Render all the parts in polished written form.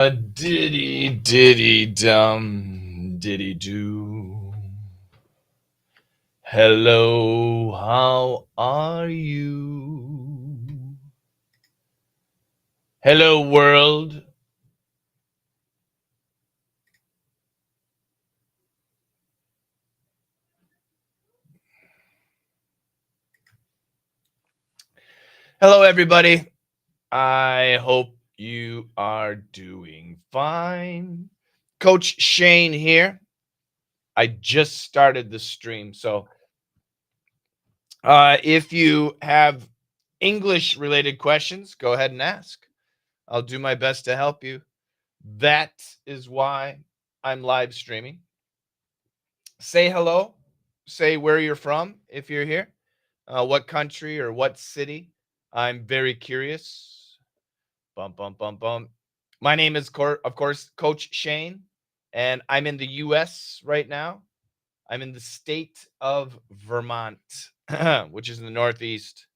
A diddy diddy dum diddy do. Hello, how are you? Hello, world. Hello, everybody. I hope you are doing fine. Coach Shane here. I just started the stream, so if you have English related questions, go ahead and ask. I'll do my best to help you. That is why I'm live streaming. Say hello. Say where you're from if you're here, what country or what city. I'm very curious. Bum, bum, bum, bum. My name is, of course, Coach Shane, and I'm in the U.S. right now. I'm in the state of Vermont, which is in the Northeast,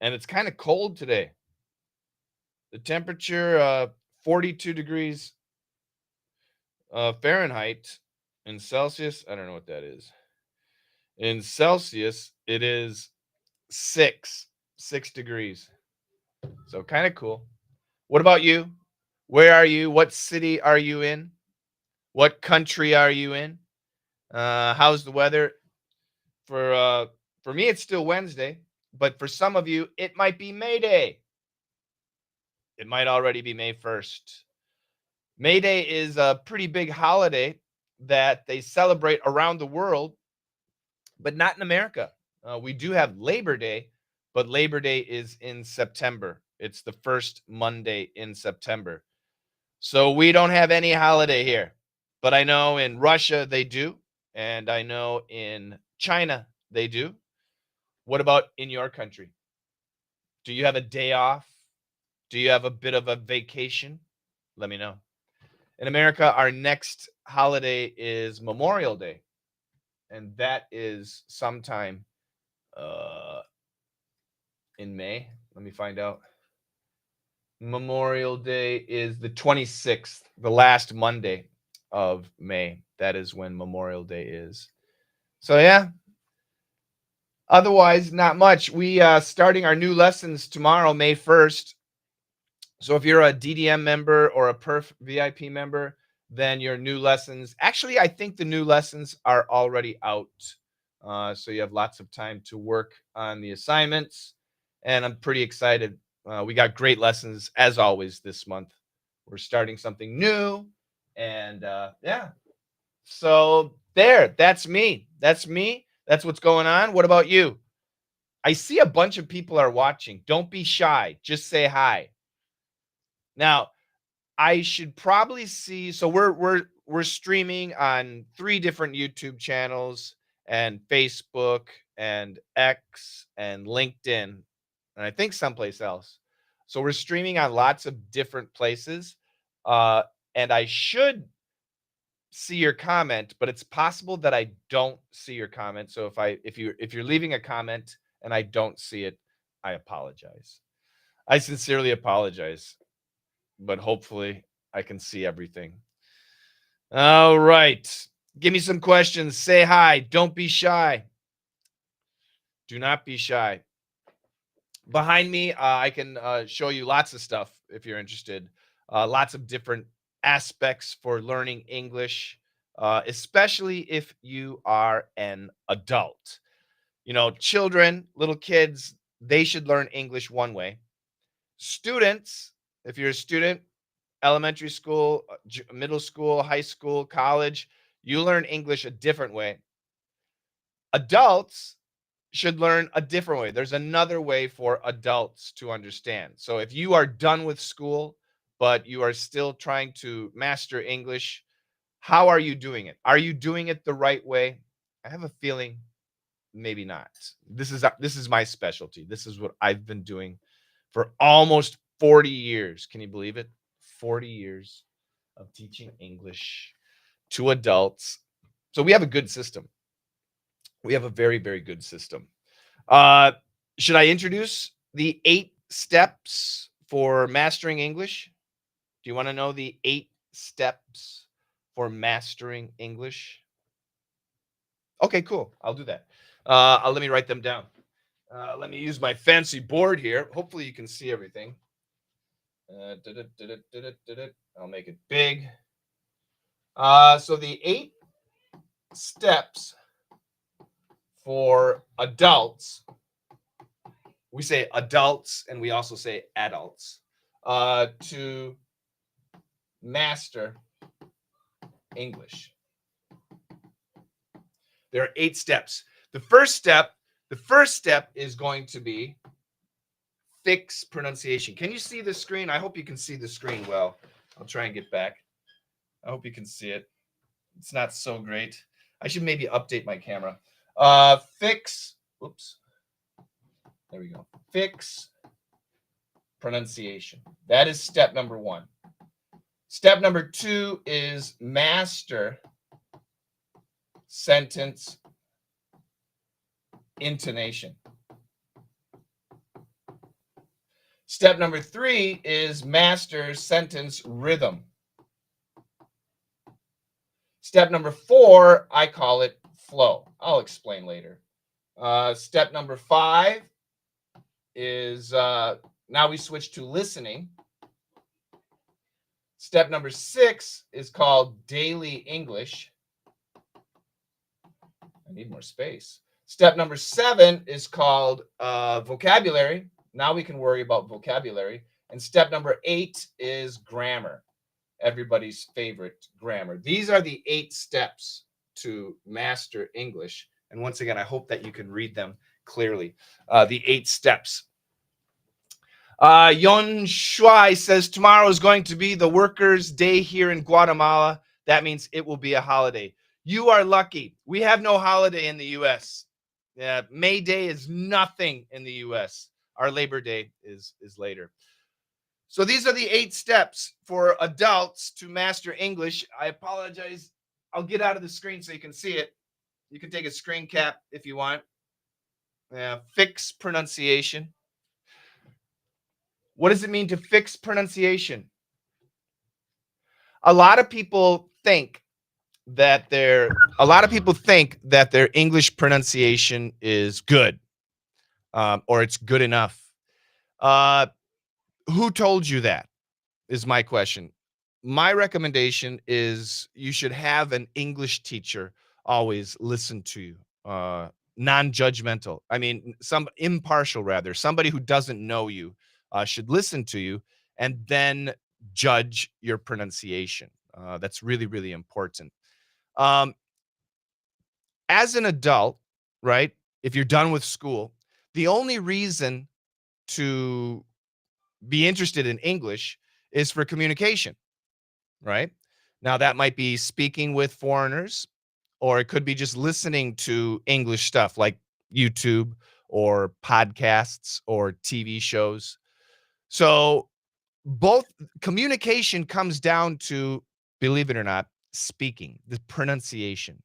and it's kind of cold today. The temperature, 42 degrees Fahrenheit. In Celsius, I don't know what that is. In Celsius, it is 6 degrees. So kind of cool. What about you? Where are you? What city are you in? What country are you in? How's the weather? For me, it's still Wednesday, but for some of you, it might be May Day. It might already be May 1st. May Day is a pretty big holiday that they celebrate around the world, but not in America. We do have Labor Day, but Labor Day is in September. It's the first Monday in September. So we don't have any holiday here. But I know in Russia they do, and I know in China they do. What about in your country? Do you have a day off? Do you have a bit of a vacation? Let me know. In America, our next holiday is Memorial Day, and that is sometime in May. Let me find out. Memorial Day is the 26th, the last Monday of May. That is when Memorial Day is. So yeah. Otherwise, not much. We starting our new lessons tomorrow, May 1st. So if you're a DDM member or a PIRF VIP member, then your new lessons. Actually, I think the new lessons are already out. So you have lots of time to work on the assignments. And I'm pretty excited. We got great lessons as always this month. We're starting something new. And yeah. So there, that's me. That's me. That's what's going on. What about you? I see a bunch of people are watching. Don't be shy. Just say hi. Now, I should probably see. So we're streaming on 3 different YouTube channels and Facebook and X and LinkedIn, and I think someplace else. So we're streaming on lots of different places, and I should see your comment, but it's possible that I don't see your comment. So if you're leaving a comment and I don't see it, I apologize. I sincerely apologize, but hopefully I can see everything. All right. Give me some questions. Say hi. Don't be shy. Do not be shy. Behind me, I can show you lots of stuff if you're interested. Lots of different aspects for learning English, especially if you are an adult. You know, children, little kids, they should learn English one way. Students, if you're a student, elementary school, middle school, high school, college, you learn English a different way. Adults should learn a different way. There's another way for adults to understand. So if you are done with school, but you are still trying to master English, how are you doing it? Are you doing it the right way? I have a feeling maybe not. This is my specialty. This is what I've been doing for almost 40 years. Can you believe it? 40 years of teaching English to adults. So we have a good system. We have a very, very good system. Should I introduce the 8 steps for mastering English? Do you want to know the 8 steps for mastering English? Okay, cool. I'll do that. Let me write them down. Let me use my fancy board here. Hopefully you can see everything. I'll make it big. So the 8 steps for adults, we say adults and we also say adults, to master English. There are 8 steps. The first step is going to be fix pronunciation. Can you see the screen? I hope you can see the screen well. I'll try and get back. I hope you can see it. It's not so great. I should maybe update my camera. Fix, oops. There we go. Fix pronunciation. That is step number 1. Step number 2 is master sentence intonation. Step number 3 is master sentence rhythm. Step number 4, I call it flow. I'll explain later. Step number 5 is, now we switch to listening. Step number 6 is called daily English. I need more space. Step number 7 is called vocabulary. Now we can worry about vocabulary. And step number 8 is grammar. Everybody's favorite grammar. These are the 8 steps to master English. And once again, I hope that you can read them clearly. The 8 steps. Yon Shuai says tomorrow is going to be the workers' day here in Guatemala. That means it will be a holiday. You are lucky. We have no holiday in the U.S. May Day is nothing in the U.S. Our Labor Day is later. So these are the 8 steps for adults to master English. I apologize. I'll get out of the screen so you can see it. You can take a screen cap if you want. Fix pronunciation. What does it mean to fix pronunciation? A lot of people think that their English pronunciation is good, or it's good enough. Who told you that is my question. My recommendation is you should have an English teacher always listen to you, non-judgmental. I mean, some impartial rather. Somebody who doesn't know you should listen to you and then judge your pronunciation. That's really, really important. As an adult, right, if you're done with school, the only reason to be interested in English is for communication, right? Now, that might be speaking with foreigners, or it could be just listening to English stuff like YouTube or podcasts or TV shows. So both communication comes down to, believe it or not, speaking, the pronunciation.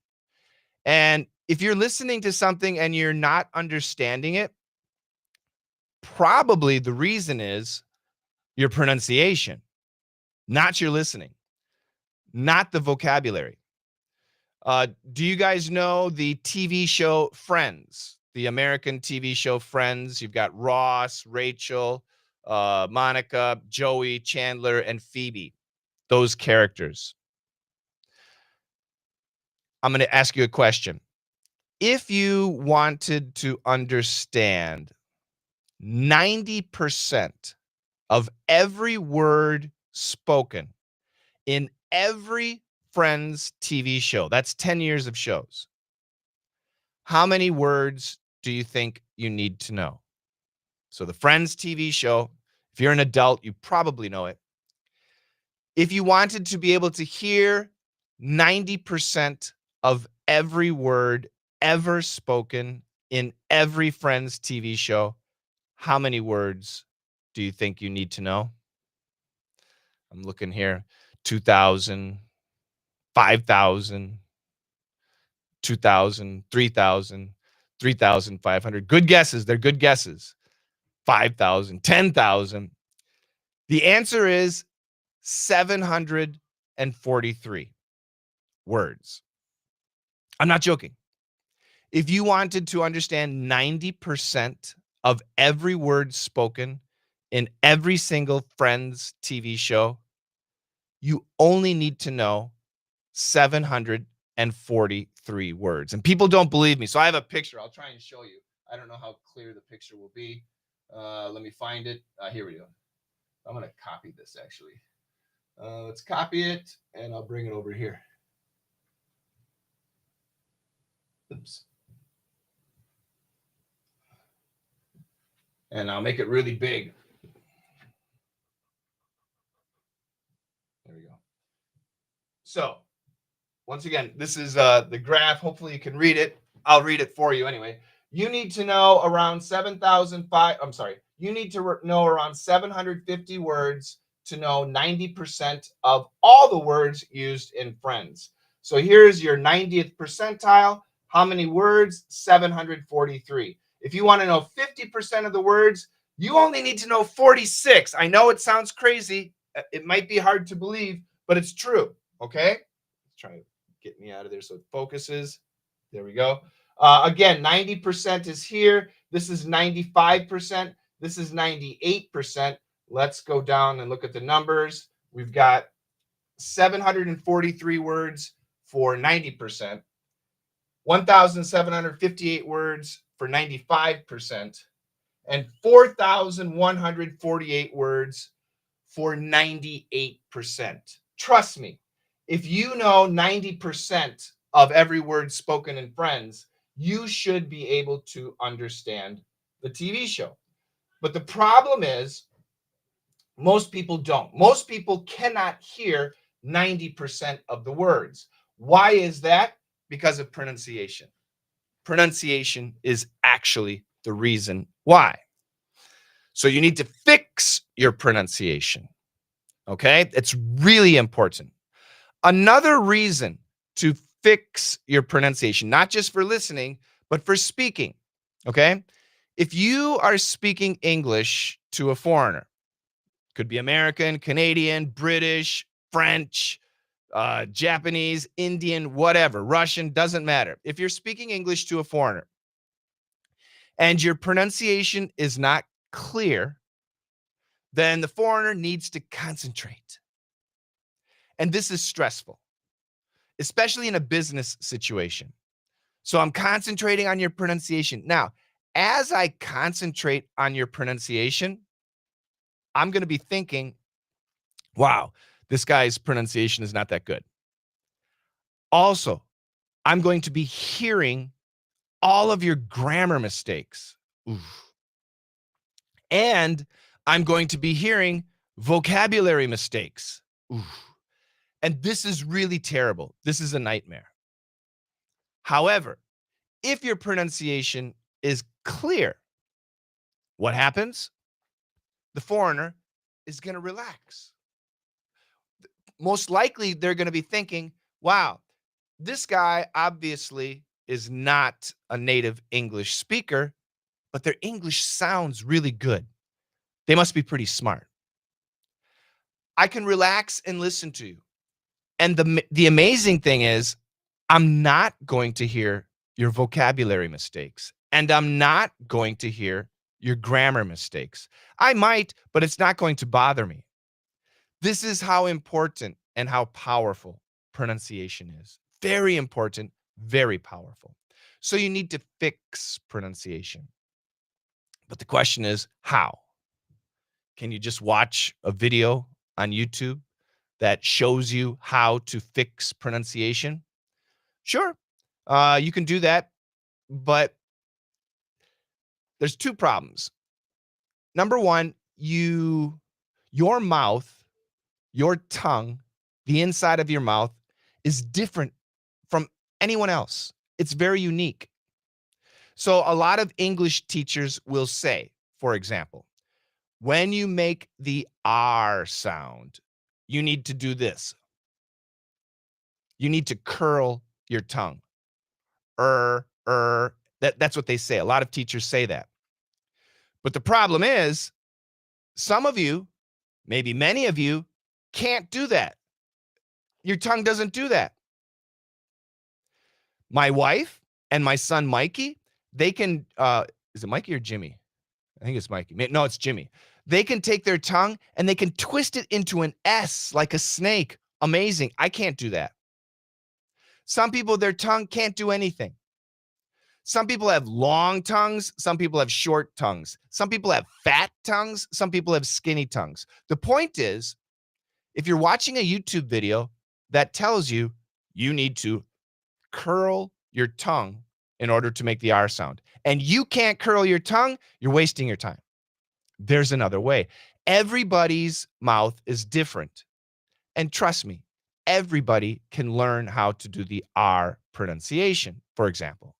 And if you're listening to something and you're not understanding it, probably the reason is your pronunciation, not your listening, not the vocabulary. Do you guys know the TV show Friends, the American TV show Friends? You've got Ross, Rachel, Monica, Joey, Chandler, and Phoebe, those characters. I'm going to ask you a question. If you wanted to understand 90% of every word spoken in every Friends TV show, that's 10 years of shows, how many words do you think you need to know? So the Friends TV show, if you're an adult, you probably know it. If you wanted to be able to hear 90% of every word ever spoken in every Friends TV show, how many words do you think you need to know? I'm looking here. 2,000, 5,000, 2,000, 3,000, 3,500. Good guesses. They're good guesses. 5,000, 10,000. The answer is 743 words. I'm not joking. If you wanted to understand 90% of every word spoken in every single Friends TV show, you only need to know 743 words. And people don't believe me. So I have a picture. I'll try and show you. I don't know how clear the picture will be. Let me find it. Here we go. I'm going to copy this actually. Let's copy it and I'll bring it over here. Oops. And I'll make it really big. There we go. So once again, this is the graph. Hopefully you can read it. I'll read it for you anyway. You need to know around 750 words to know 90% of all the words used in Friends. So here's your 90th percentile. How many words? 743. If you want to know 50% of the words, you only need to know 46. I know it sounds crazy. It might be hard to believe, but it's true. Okay? Let's try to get me out of there so it focuses. There we go. Again, 90% is here. This is 95%. This is 98%. Let's go down and look at the numbers. We've got 743 words for 90%, 1,758 words for 95%, and 4,148 words for 98%. Trust me, if you know 90% of every word spoken in Friends, you should be able to understand the TV show. But the problem is, most people don't. Most people cannot hear 90% of the words. Why is that? Because of pronunciation. Pronunciation is actually the reason why. So you need to fix your pronunciation. Okay? It's really important. Another reason to fix your pronunciation, not just for listening, but for speaking. Okay? If you are speaking English to a foreigner, could be American, Canadian, British, French, Japanese, Indian, whatever, Russian, doesn't matter. If you're speaking English to a foreigner and your pronunciation is not clear, then the foreigner needs to concentrate. And this is stressful, especially in a business situation. So I'm concentrating on your pronunciation. Now, as I concentrate on your pronunciation, I'm going to be thinking, wow, this guy's pronunciation is not that good. Also, I'm going to be hearing all of your grammar mistakes. Oof. And I'm going to be hearing vocabulary mistakes. Oof. And this is really terrible. This is a nightmare. However, if your pronunciation is clear, what happens? The foreigner is going to relax. Most likely, they're going to be thinking, wow, this guy obviously is not a native English speaker, but their English sounds really good. They must be pretty smart. I can relax and listen to you. And the amazing thing is, I'm not going to hear your vocabulary mistakes, and I'm not going to hear your grammar mistakes. I might, but it's not going to bother me. This is how important and how powerful pronunciation is. Very important, very powerful. So you need to fix pronunciation. But the question is, how? Can you just watch a video on YouTube that shows you how to fix pronunciation? Sure, you can do that, but there's two problems. Number one, your mouth, your tongue, the inside of your mouth is different from anyone else. It's very unique. So a lot of English teachers will say, for example, when you make the R sound, you need to do this. You need to curl your tongue. That's what they say. A lot of teachers say that. But the problem is, some of you, maybe many of you, can't do that. Your tongue doesn't do that. My wife and my son, Mikey, they can, is it Mikey or Jimmy? I think it's Mikey. No, it's Jimmy. They can take their tongue and they can twist it into an S like a snake. Amazing. I can't do that. Some people, their tongue can't do anything. Some people have long tongues. Some people have short tongues. Some people have fat tongues. Some people have skinny tongues. The point is, if you're watching a YouTube video that tells you you need to curl your tongue in order to make the R sound, and you can't curl your tongue, you're wasting your time. There's another way. Everybody's mouth is different. And trust me, everybody can learn how to do the R pronunciation, for example.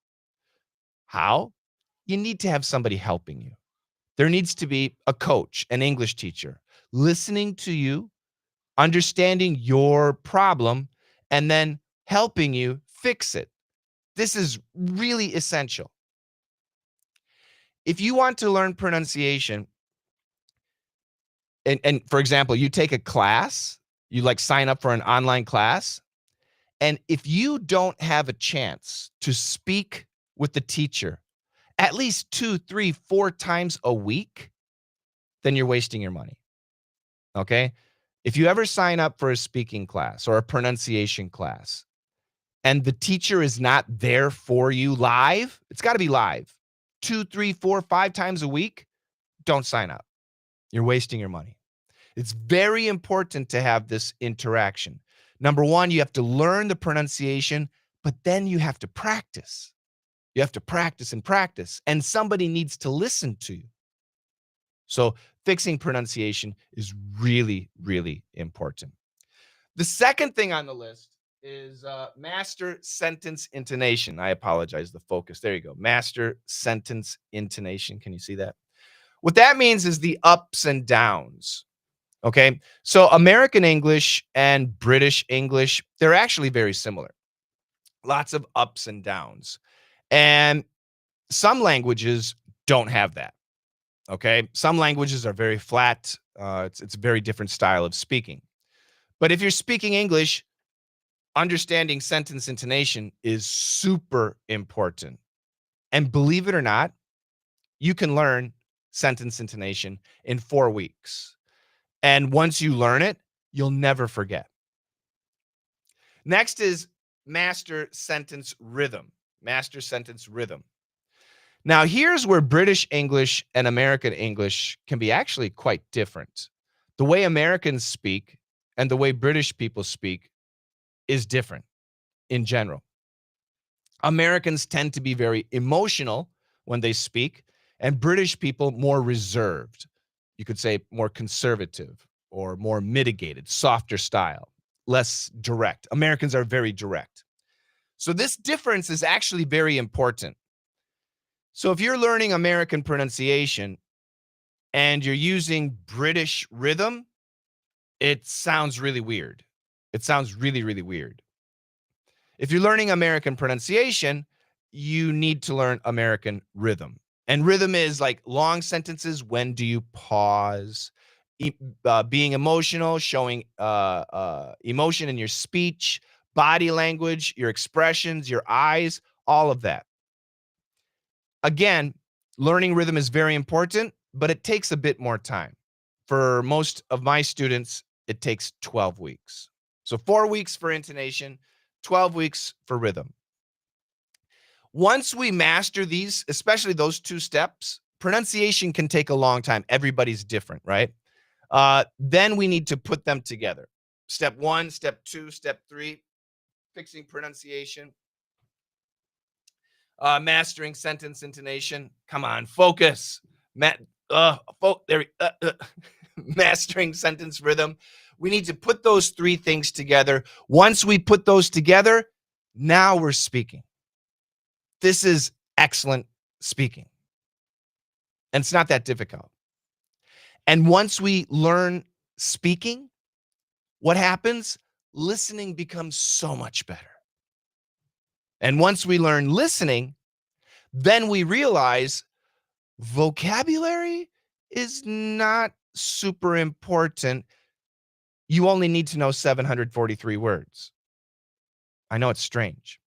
How? You need to have somebody helping you. There needs to be a coach, an English teacher, listening to you, understanding your problem, and then helping you fix it. This is really essential. If you want to learn pronunciation, and for example, you take a class, you like sign up for an online class, and if you don't have a chance to speak with the teacher at least 2, 3, 4 times a week, then you're wasting your money. Okay? If you ever sign up for a speaking class or a pronunciation class, and the teacher is not there for you live, it's got to be live. 2, 3, 4, 5 times a week, don't sign up. You're wasting your money. It's very important to have this interaction. Number one, you have to learn the pronunciation, but then you have to practice. You have to practice and practice, and somebody needs to listen to you. So fixing pronunciation is really, really important. The second thing on the list is master sentence intonation. I apologize, the focus. There you go. Master sentence intonation. Can you see that? What that means is the ups and downs. Okay. So American English and British English, they're actually very similar. Lots of ups and downs. And some languages don't have that. Okay. Some languages are very flat. It's a very different style of speaking. But if you're speaking English, understanding sentence intonation is super important. And believe it or not, you can learn sentence intonation in 4 weeks. And once you learn it, you'll never forget. Next is master sentence rhythm. Master sentence rhythm. Now, here's where British English and American English can be actually quite different. The way Americans speak and the way British people speak is different in general. Americans tend to be very emotional when they speak, and British people more reserved. You could say more conservative or more mitigated, softer style, less direct. Americans are very direct. So this difference is actually very important. So if you're learning American pronunciation and you're using British rhythm, it sounds really weird. It sounds really, really weird. If you're learning American pronunciation, you need to learn American rhythm. And rhythm is like long sentences. When do you pause? Being emotional, showing emotion in your speech, body language, your expressions, your eyes, all of that. Again, learning rhythm is very important, but it takes a bit more time. For most of my students, it takes 12 weeks. So 4 weeks for intonation, 12 weeks for rhythm. Once we master these, especially those 2 steps, pronunciation can take a long time. Everybody's different, right? Then we need to put them together. Step 1, step 2, step 3, fixing pronunciation. Mastering sentence intonation. Come on, focus. Mastering sentence rhythm. We need to put those 3 things together. Once we put those together, now we're speaking. This is excellent speaking. And it's not that difficult. And once we learn speaking, what happens? Listening becomes so much better. And once we learn listening, then we realize vocabulary is not super important. you only need to know 743 words. I know it's strange.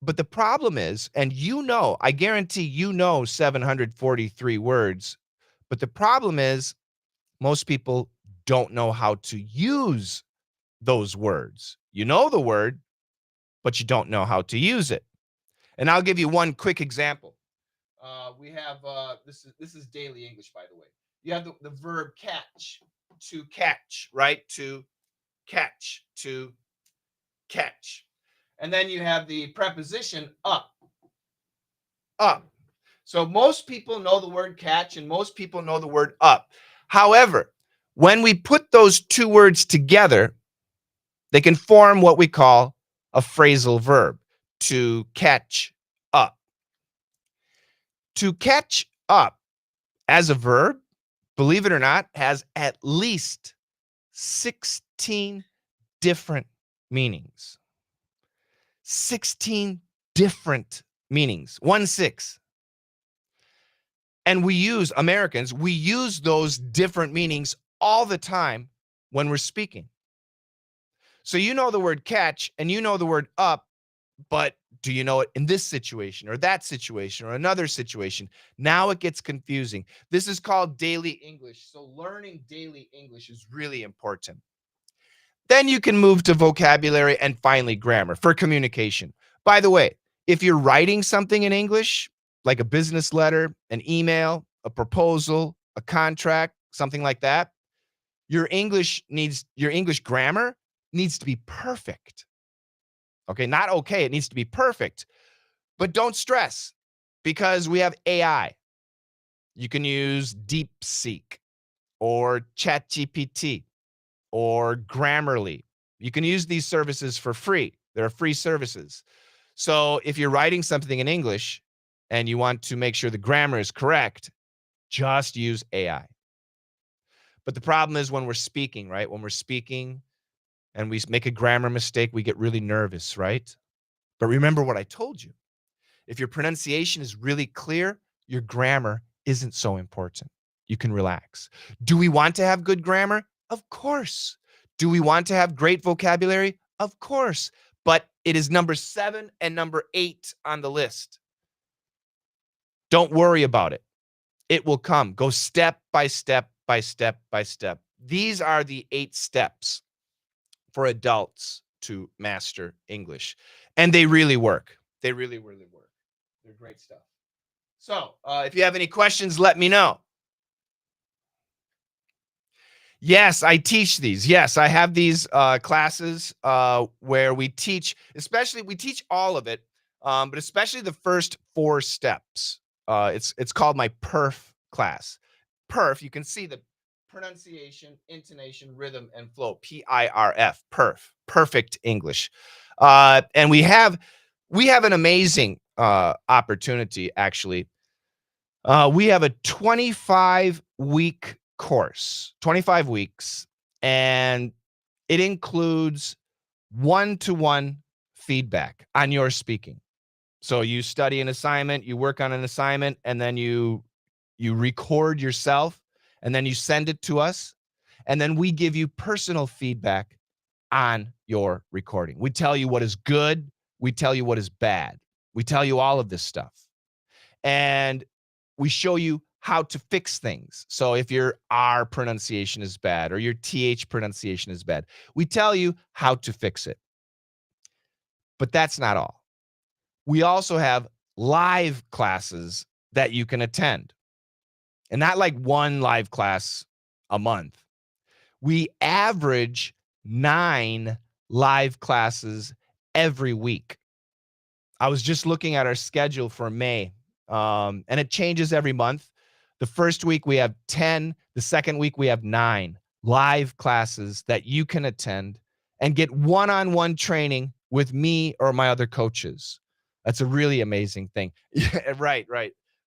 But the problem is, and I guarantee you know 743 words, but the problem is most people don't know how to use those words. You know the word, but you don't know how to use it. And I'll give you one quick example. We have this is daily English, by the way. You have the verb catch, to catch, right? To catch, to catch. And then you have the preposition up, up. So most people know the word catch and most people know the word up. However, when we put those two words together, they can form what we call a phrasal verb, to catch up. To catch up as a verb, believe it or not, has at least 16 different meanings. 16 different meanings. 16. And Americans use those different meanings all the time when we're speaking. So you know the word catch and you know the word up, but do you know it in this situation or that situation or another situation? Now it gets confusing. This is called daily English. So learning daily English is really important. Then you can move to vocabulary and finally grammar for communication. By the way, if you're writing something in English, like a business letter, an email, a proposal, a contract, something like that, your English grammar needs to be perfect. Okay, not okay, it needs to be perfect. But don't stress because we have AI. You can use DeepSeek or ChatGPT or Grammarly. You can use these services for free. They're free services. So if you're writing something in English and you want to make sure the grammar is correct, just use AI. But the problem is when we're speaking, right? When we're speaking and we make a grammar mistake, we get really nervous, right? But remember what I told you. If your pronunciation is really clear, your grammar isn't so important. You can relax. Do we want to have good grammar? Of course. Do we want to have great vocabulary? Of course. But it is number 7 and number 8 on the list. Don't worry about it. It will come. Go step by step by step by step. These are the 8 steps for adults to master English. And they really work. They really, really work. They're great stuff. So if you have any questions, let me know. Yes, I teach these. Yes, I have these classes where we teach, we teach all of it, but especially the first 4 steps. It's called my PIRF class. PIRF, you can see the pronunciation, intonation, rhythm, and flow. PIRF, PIRF, perfect English. And we have an amazing opportunity, actually. We have a 25-week course, 25 weeks, and it includes one-to-one feedback on your speaking. So you study an assignment, you work on an assignment, and then you record yourself, and then you send it to us, and then we give you personal feedback on your recording. We tell you what is good, we tell you what is bad, we tell you all of this stuff. And we show you how to fix things. So if your R pronunciation is bad or your TH pronunciation is bad, we tell you how to fix it. But that's not all. We also have live classes that you can attend. And not like one live class a month. We average 9 live classes every week. I was just looking at our schedule for May. And it changes every month. The first week we have 10. The second week we have 9 live classes that you can attend and get one-on-one training with me or my other coaches. That's a really amazing thing. Yeah, right.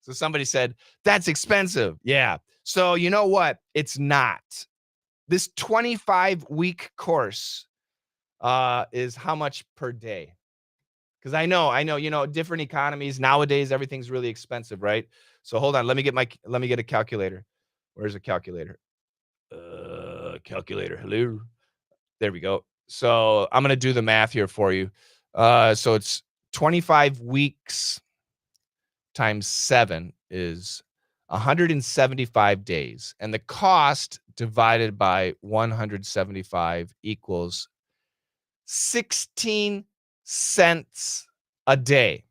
So somebody said, that's expensive. Yeah. So you know what? It's not. This 25-week course is how much per day? Because I know, different economies nowadays, everything's really expensive, right? So hold on, let me get a calculator. Where's a calculator? calculator. Hello. There we go. So I'm going to do the math here for you. So it's 25 weeks times 7 is 175 days. And the cost divided by 175 equals 16 cents a day.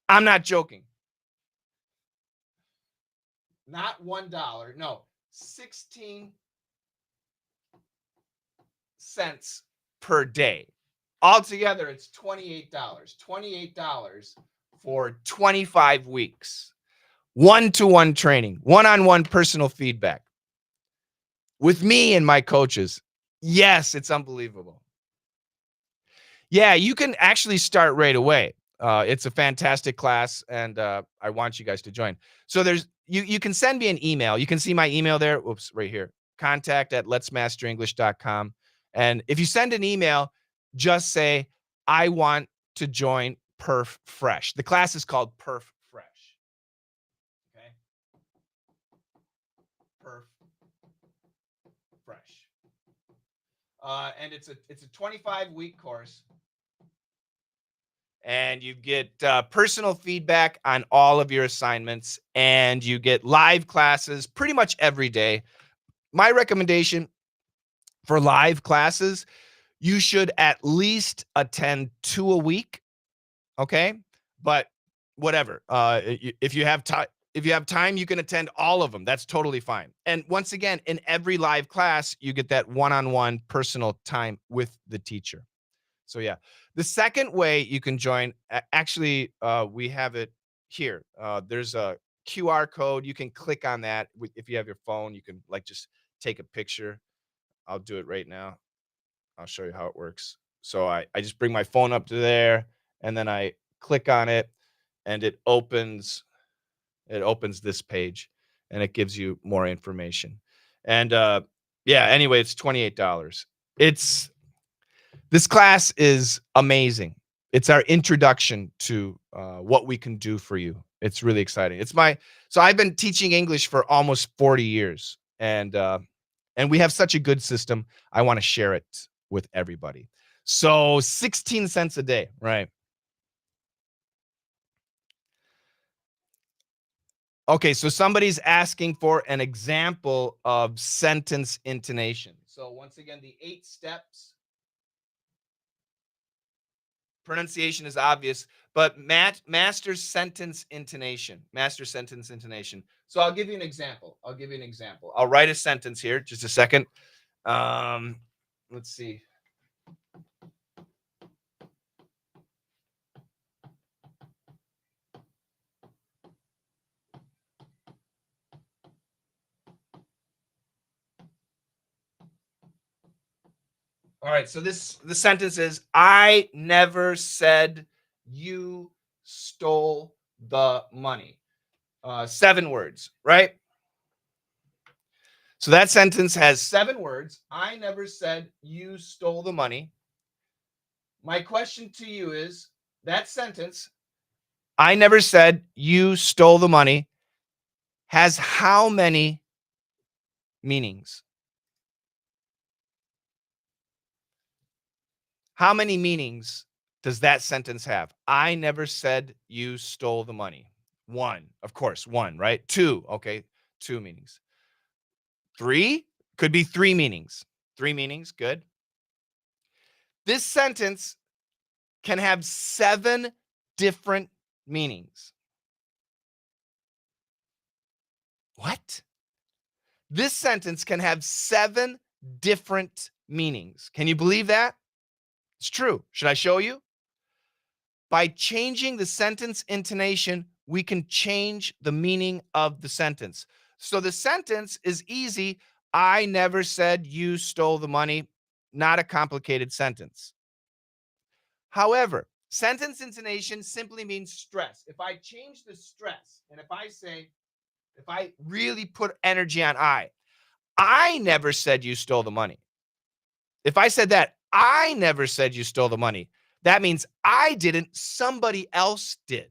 I'm not joking. Not $1. No, 16 cents per day. Altogether, it's $28. $28 for 25 weeks. One-to-one training, one-on-one personal feedback with me and my coaches. Yes, it's unbelievable. Yeah, you can actually start right away. It's a fantastic class, and I want you guys to join. So there's you can send me an email. You can see my email there. Oops, right here. contact@letsmasterenglish.com. And if you send an email, just say, I want to join PIRF Fresh. The class is called PIRF Fresh. Okay? PIRF Fresh. And it's a 25-week course. And you get personal feedback on all of your assignments, and you get live classes pretty much every day. My recommendation for live classes, you should at least attend 2 a week, okay? But whatever. If you have time, you can attend all of them. That's totally fine. And once again, in every live class, you get that one-on-one personal time with the teacher. So yeah, the second way you can join, actually, we have it here. There's a QR code. You can click on that. If you have your phone, you can just take a picture. I'll do it right now. I'll show you how it works. So I just bring my phone up to there, and then I click on it, and it opens this page, and it gives you more information. And yeah, anyway, it's $28. This class is amazing. It's our introduction to what we can do for you. It's really exciting. So I've been teaching English for almost 40 years, and we have such a good system. I want to share it with everybody. So 16 cents a day, right? Okay, so somebody's asking for an example of sentence intonation. So once again, the 8 steps. Pronunciation is obvious, but master sentence intonation. Master sentence intonation. So I'll give you an example. I'll write a sentence here. Just a second. Let's see. All right, so the sentence is, I never said you stole the money. 7 words, right? So that sentence has 7 words. I never said you stole the money. My question to you is, that sentence, I never said you stole the money, has how many meanings? How many meanings does that sentence have? I never said you stole the money. 1, of course, 1, right? 2, okay, 2 meanings. 3, could be 3 meanings. 3 meanings, good. This sentence can have 7 different meanings. What? This sentence can have 7 different meanings. Can you believe that? It's true. Should I show you? By changing the sentence intonation, we can change the meaning of the sentence. So the sentence is easy. I never said you stole the money. Not a complicated sentence. However, sentence intonation simply means stress. If I change the stress, and if I really put energy on I never said you stole the money. If I said that, I never said you stole the money, that means I didn't, somebody else did,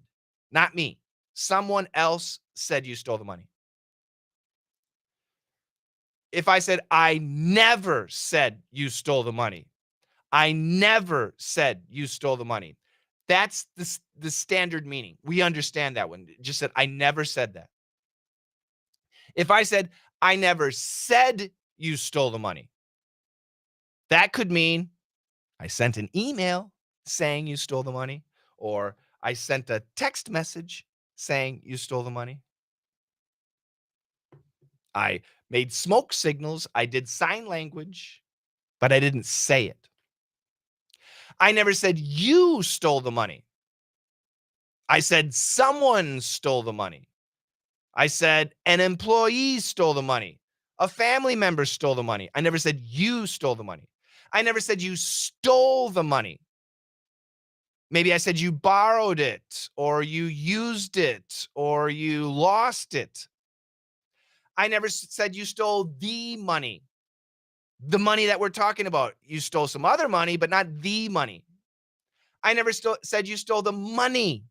not me. Someone else said you stole the money. If I said, I never said you stole the money. I never said you stole the money. That's the standard meaning. We understand that one. Just said, I never said that. If I said, I never said you stole the money, that could mean I sent an email saying you stole the money, or I sent a text message saying you stole the money. I made smoke signals. I did sign language, but I didn't say it. I never said you stole the money. I said someone stole the money. I said an employee stole the money. A family member stole the money. I never said you stole the money. I never said you stole the money. Maybe I said you borrowed it, or you used it, or you lost it. I never said you stole the money that we're talking about. You stole some other money, but not the money. I never said you stole the money.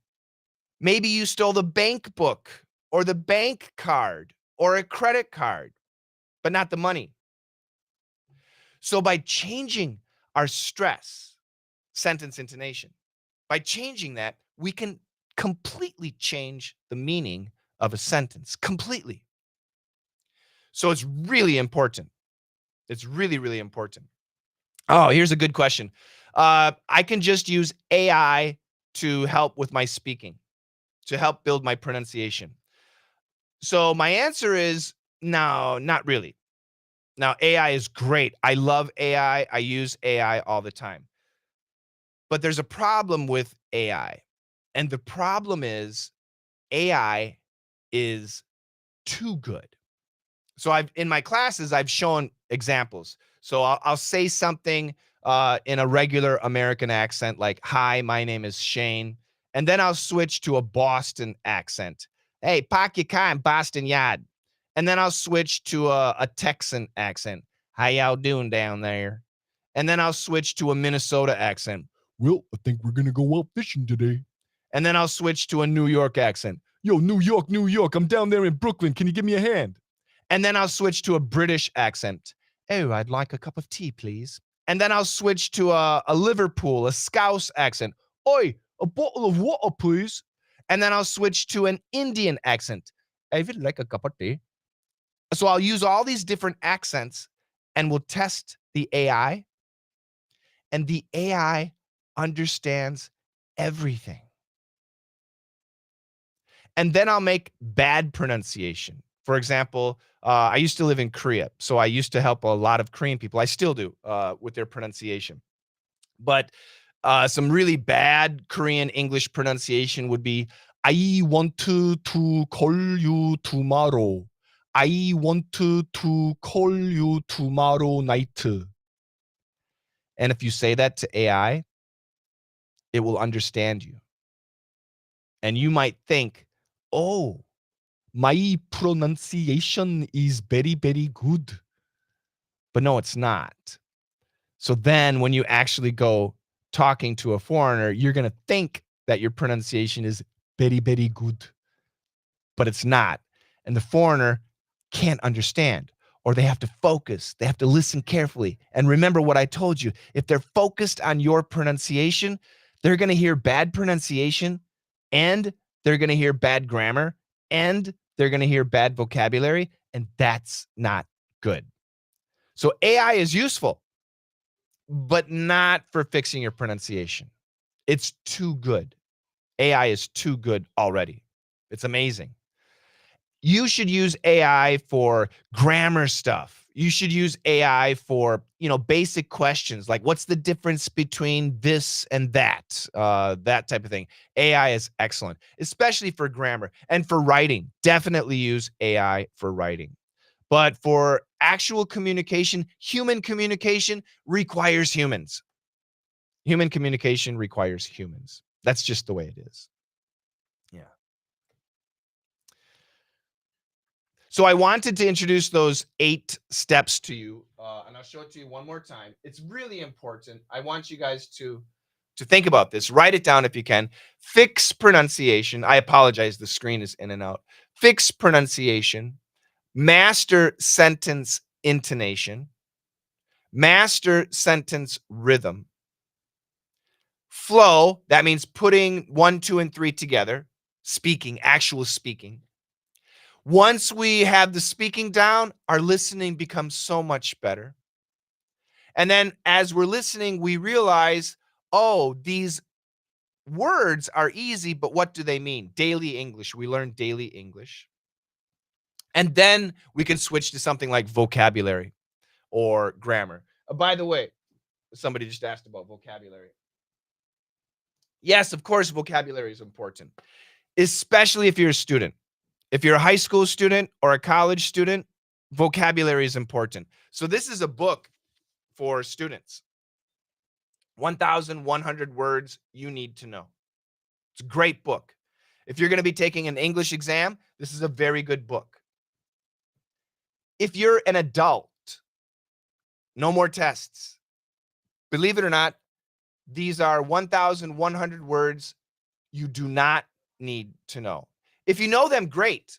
Maybe you stole the bank book, or the bank card, or a credit card, but not the money. So by changing our stress, sentence intonation, by changing that, we can completely change the meaning of a sentence, completely. So it's really important. It's really, really important. Oh, here's a good question. I can just use AI to help with my speaking, to help build my pronunciation. So my answer is no, not really. Now, AI is great. I love AI. I use AI all the time. But there's a problem with AI. And the problem is AI is too good. So in my classes, I've shown examples. So I'll say something in a regular American accent, like, hi, my name is Shane. And then I'll switch to a Boston accent. Hey, park your car in Boston Yard. And then I'll switch to a Texan accent. How y'all doing down there? And then I'll switch to a Minnesota accent. Well, I think we're going to go out fishing today. And then I'll switch to a New York accent. Yo, New York, New York. I'm down there in Brooklyn. Can you give me a hand? And then I'll switch to a British accent. Oh, I'd like a cup of tea, please. And then I'll switch to a Liverpool, a Scouse accent. Oi, a bottle of water, please. And then I'll switch to an Indian accent. I would like a cup of tea. So I'll use all these different accents and we'll test the AI. And the AI understands everything. And then I'll make bad pronunciation. For example, I used to live in Korea, so I used to help a lot of Korean people. I still do with their pronunciation. But some really bad Korean English pronunciation would be, I want to call you tomorrow. I want to call you tomorrow night. And if you say that to AI, it will understand you. And you might think, oh, my pronunciation is very, very good. But no, it's not. So then when you actually go talking to a foreigner, you're going to think that your pronunciation is very, very good. But it's not. And the foreigner can't understand, or they have to focus. They have to listen carefully. And remember what I told you. If they're focused on your pronunciation, they're going to hear bad pronunciation, and they're going to hear bad grammar, and they're going to hear bad vocabulary, and that's not good. So AI is useful, but not for fixing your pronunciation. It's too good. AI is too good already. It's amazing. You should use AI for grammar stuff. You should use AI for, basic questions like, what's the difference between this and that? That type of thing. AI is excellent, especially for grammar and for writing. Definitely use AI for writing. But for actual communication, human communication requires humans. Human communication requires humans. That's just the way it is. Yeah. So I wanted to introduce those 8 steps to you, and I'll show it to you one more time. It's really important. I want you guys to think about this. Write it down if you can. Fix pronunciation. I apologize. The screen is in and out. Fix pronunciation. Master sentence intonation, master sentence rhythm, flow, that means putting 1, 2, and 3 together, speaking, actual speaking. Once we have the speaking down, our listening becomes so much better. And then as we're listening, we realize, oh, these words are easy, but what do they mean? Daily English. We learn daily English. And then we can switch to something like vocabulary or grammar. By the way, somebody just asked about vocabulary. Yes, of course, vocabulary is important, especially if you're a student. If you're a high school student or a college student, vocabulary is important. So this is a book for students. 1,100 words you need to know. It's a great book. If you're going to be taking an English exam, this is a very good book. If you're an adult, no more tests. Believe it or not, these are 1,100 words you do not need to know. If you know them, great.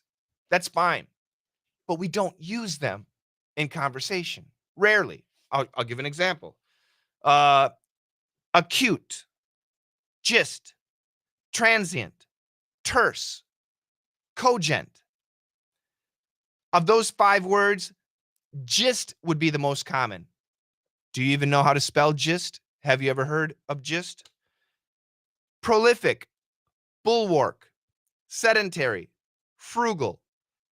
That's fine. But we don't use them in conversation. Rarely. I'll give an example. Acute, gist, transient, terse, cogent. Of those 5 words, gist would be the most common. Do you even know how to spell gist? Have you ever heard of gist? Prolific, bulwark, sedentary, frugal,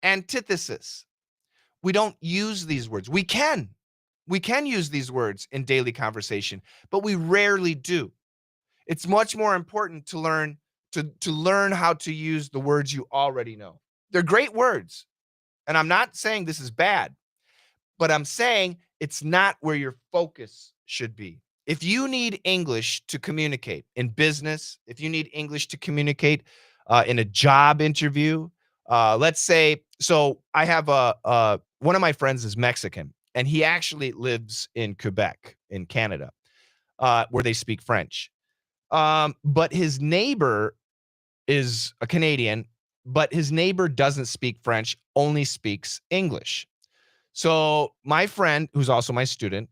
antithesis. We don't use these words. We can use these words in daily conversation, but we rarely do. It's much more important to learn how to use the words you already know. They're great words. And I'm not saying this is bad, but I'm saying it's not where your focus should be. If you need English to communicate in business, if you need English to communicate in a job interview, let's say, so I have one of my friends is Mexican, and he actually lives in Quebec in Canada, where they speak French. But his neighbor is a Canadian, but his neighbor doesn't speak French, only speaks English. So my friend, who's also my student,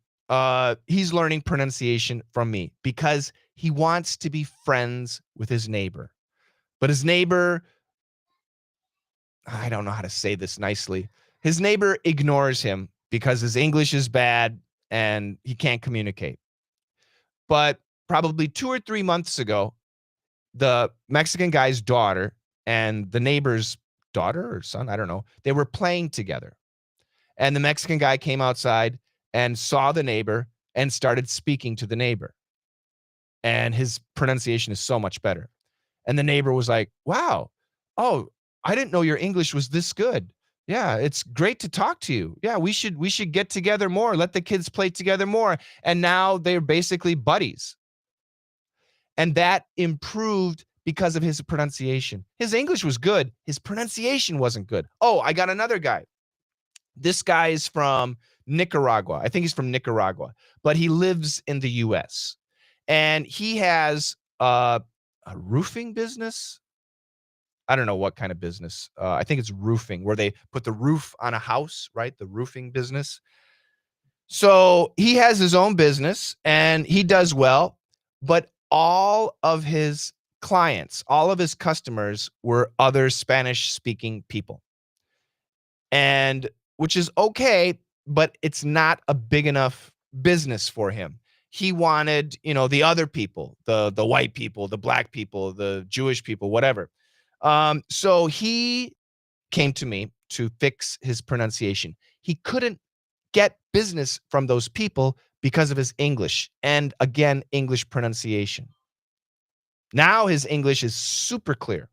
he's learning pronunciation from me because he wants to be friends with his neighbor. But his neighbor, I don't know how to say this nicely. His neighbor ignores him because his English is bad and he can't communicate. But probably 2 or 3 months ago, the Mexican guy's daughter and the neighbor's daughter or son, I don't know, they were playing together. And the Mexican guy came outside and saw the neighbor and started speaking to the neighbor. And his pronunciation is so much better. And the neighbor was like, wow, oh, I didn't know your English was this good. Yeah, it's great to talk to you. Yeah, we should get together more. Let the kids play together more. And now they're basically buddies. And that improved because of his pronunciation. His English was good. His pronunciation wasn't good. Oh, I got another guy. This guy is from Nicaragua. I think he's from Nicaragua, but he lives in the US. And he has a roofing business. I don't know what kind of business. I think it's roofing, where they put the roof on a house, right? The roofing business. So he has his own business and he does well, but all of his clients, all of his customers were other Spanish-speaking people. And which is okay, but it's not a big enough business for him. He wanted, the other people, the white people, the black people, the Jewish people, whatever. So he came to me to fix his pronunciation. He couldn't get business from those people because of his English, and again, English pronunciation. Now his English is super clear.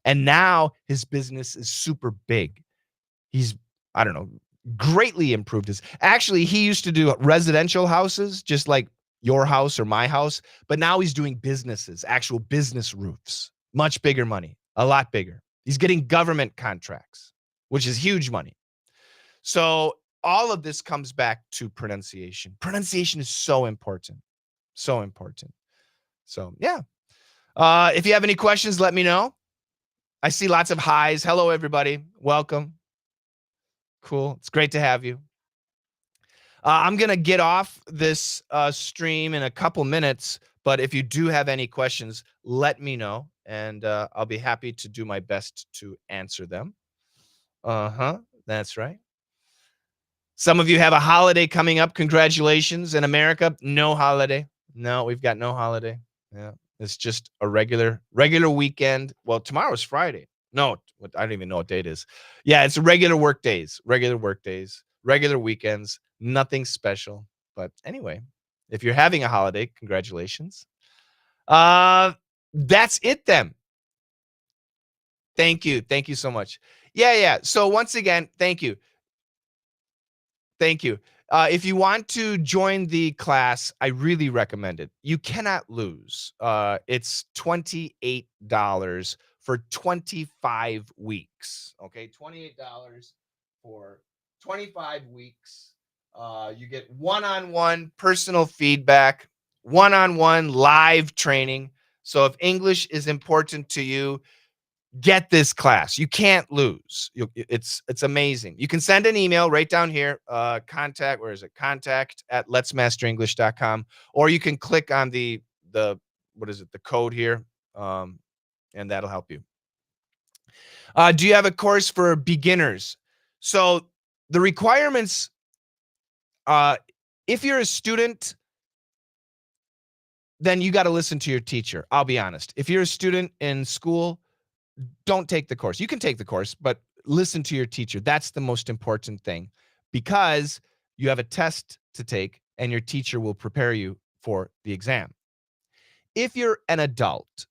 And now his business is super big. He's, I don't know, greatly improved his. Actually, he used to do residential houses, just like your house or my house, but now he's doing businesses, actual business roofs. Much bigger money, a lot bigger. He's getting government contracts, which is huge money. So all of this comes back to pronunciation. Pronunciation is so important. So important. So, yeah. If you have any questions, let me know. I see lots of highs. Hello, everybody. Welcome. Cool. It's great to have you. I'm going to get off this stream in a couple minutes, but if you do have any questions, let me know, and I'll be happy to do my best to answer them. That's right. Some of you have a holiday coming up. Congratulations. In America, no holiday. No, we've got no holiday. Yeah, it's just a regular weekend. Well, tomorrow's Friday. No, I don't even know what date it is. Yeah, it's regular work days, regular weekends, nothing special. But anyway, if you're having a holiday, congratulations. That's it then. Thank you. Thank you so much. Yeah. So once again, thank you. Thank you. If you want to join the class, I really recommend it. You cannot lose. It's $28 for 25 weeks. Okay, $28 for 25 weeks. You get one-on-one personal feedback, one-on-one live training. So if English is important to you, get this class. You can't lose. It's amazing. You can send an email right down here. Contact, where is it? contact@letsmasterenglish.com, or you can click on the what is it? The code here, and that'll help you. Do you have a course for beginners? So the requirements. If you're a student, then you got to listen to your teacher. I'll be honest. If you're a student in school, don't take the course. You can take the course, but listen to your teacher. That's the most important thing, because you have a test to take and your teacher will prepare you for the exam. If you're an adult,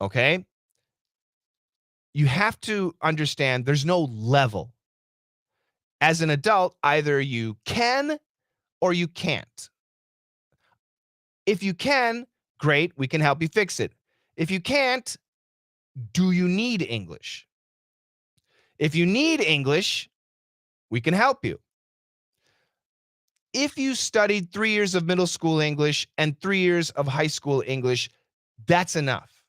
okay, you have to understand there's no level. As an adult, either you can or you can't. If you can, great, we can help you fix it. If you can't, do you need English? If you need English, we can help you. If you studied 3 years of middle school English and 3 years of high school English, that's enough.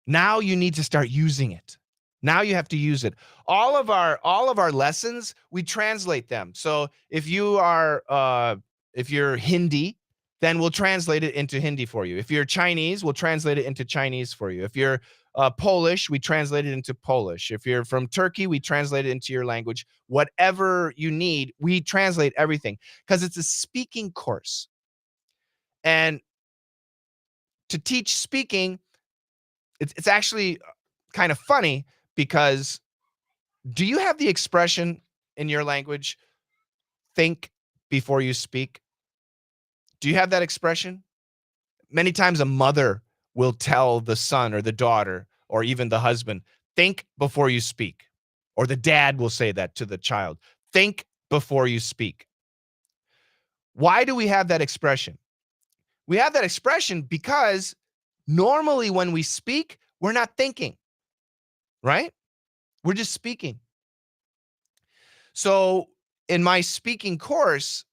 Now you need to start using it. Now you have to use it. All of our lessons, we translate them. So if you're Hindi, then we'll translate it into Hindi for you. If you're Chinese, we'll translate it into Chinese for you. If you're Polish, we translate it into Polish. If you're from Turkey, we translate it into your language. Whatever you need, we translate everything, because it's a speaking course. And to teach speaking, it's actually kind of funny, because do you have the expression in your language, think before you speak? Do you have that expression? Many times a mother will tell the son or the daughter or even the husband, think before you speak. Or the dad will say that to the child, think before you speak. Why do we have that expression? We have that expression because normally when we speak, we're not thinking, right? We're just speaking. So in my speaking course,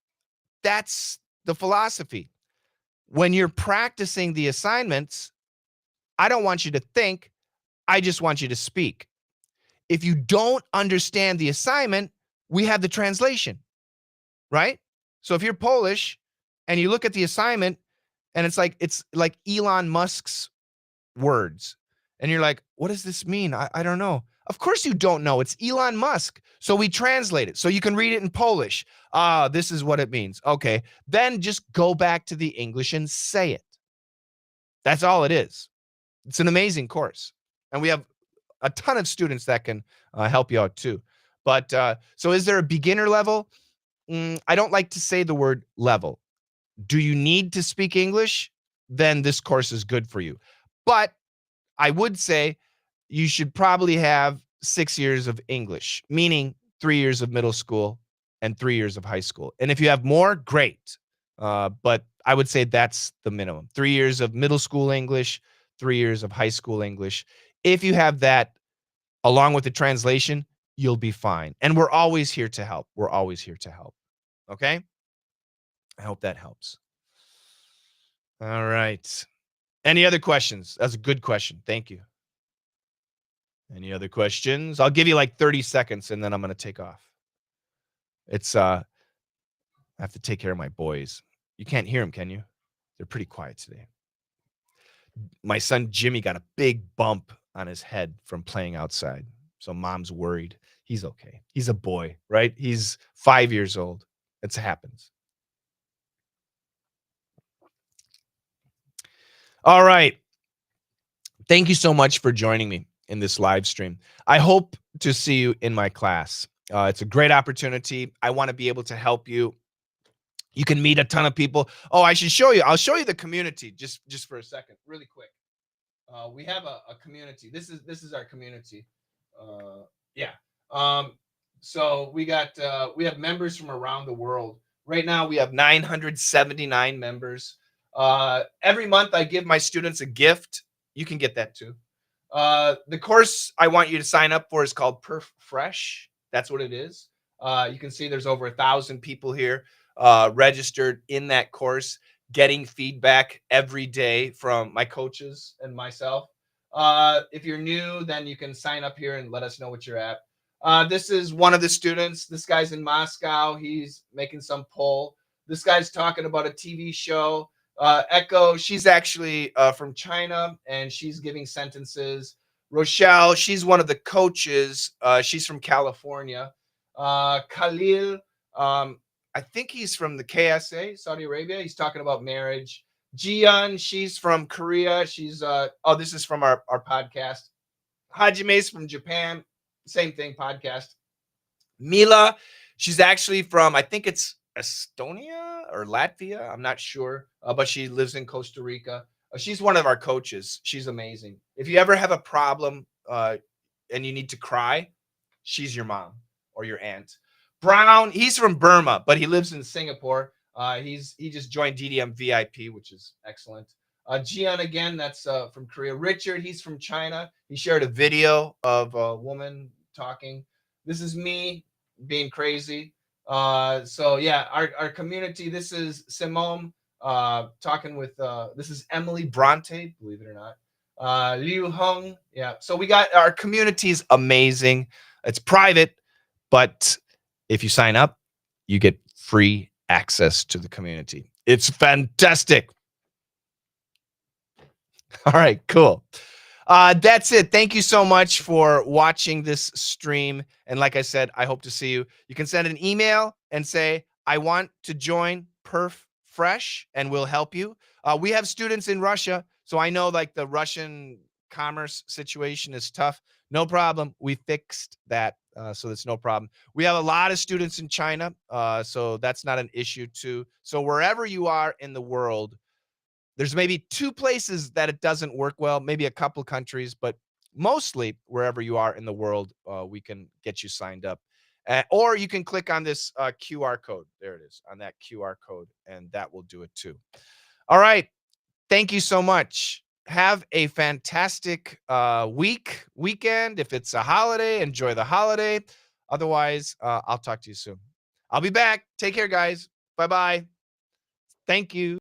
that's the philosophy. When you're practicing the assignments, I don't want you to think, I just want you to speak. If you don't understand the assignment, we have the translation, right? So if you're Polish and you look at the assignment and it's like Elon Musk's words, and you're like, what does this mean? I don't know. Of course you don't know. It's Elon Musk. So we translate it so you can read it in Polish. This is what it means. Okay. Then just go back to the English and say it. That's all it is. It's an amazing course. And we have a ton of students that can help you out too. But so is there a beginner level? I don't like to say the word level. Do you need to speak English? Then this course is good for you. But I would say you should probably have 6 years of English, meaning 3 years of middle school and 3 years of high school. And if you have more, great. But I would say that's the minimum. 3 years of middle school English, 3 years of high school English. If you have that, along with the translation, you'll be fine. And we're always here to help. We're always here to help. Okay? I hope that helps. All right. Any other questions? That's a good question. Thank you. Any other questions? I'll give you like 30 seconds and then I'm going to take off. It's I have to take care of my boys. You can't hear them, can you? They're pretty quiet today. My son Jimmy got a big bump on his head from playing outside. So mom's worried. He's okay. He's a boy, right? He's 5 years old. It happens. All right. Thank you so much for joining me in this live stream. I hope to see you in my class. It's a great opportunity. I want to be able to help you. You can meet a ton of people. Oh, I should show you. I'll show you the community just for a second, really quick. We have a community. This is our community. Yeah. So we have members from around the world. Right now we have 979 members. Every month I give my students a gift. You can get that too. The course I want you to sign up for is called PIRF Fresh. That's what it is. You can see there's over 1,000 people here registered in that course, getting feedback every day from my coaches and myself. If you're new, then you can sign up here and let us know what you're at. This is one of the students. This guy's in Moscow. He's making some poll. This guy's talking about a TV show. Echo, she's actually from China, and she's giving sentences. Rochelle, she's one of the coaches. She's from California. Khalil, I think he's from the KSA, Saudi Arabia. He's talking about marriage. Jian, she's from Korea. She's this is from our podcast. Hajime's from Japan. Same thing, podcast. Mila, she's actually from, I think it's Estonia or Latvia. I'm not sure, but she lives in Costa Rica. She's one of our coaches. She's amazing. If you ever have a problem and you need to cry, she's your mom or your aunt. Brown, he's from Burma, but he lives in Singapore. He just joined DDM VIP, which is excellent. Jian, again, that's from Korea. Richard, he's from China. He shared a video of a woman talking. This is me being crazy. So yeah, our community. This is Simone talking with. This is Emily Bronte, believe it or not. Liu Hong. Yeah. So we got our community's amazing. It's private, but if you sign up, you get free access to the community. It's fantastic. All right, cool. That's it. Thank you so much for watching this stream. And like I said, I hope to see you. You can send an email and say, I want to join PIRF Fresh, and we'll help you. We have students in Russia, so I know like the Russian commerce situation is tough. No problem. We fixed that, so that's no problem. We have a lot of students in China, so that's not an issue too. So wherever you are in the world, there's maybe 2 places that it doesn't work well, maybe a couple countries, but mostly wherever you are in the world, we can get you signed up. Or you can click on this QR code. There it is, on that QR code, and that will do it too. All right. Thank you so much. Have a fantastic weekend. If it's a holiday, enjoy the holiday. Otherwise, I'll talk to you soon. I'll be back. Take care, guys. Bye-bye. Thank you.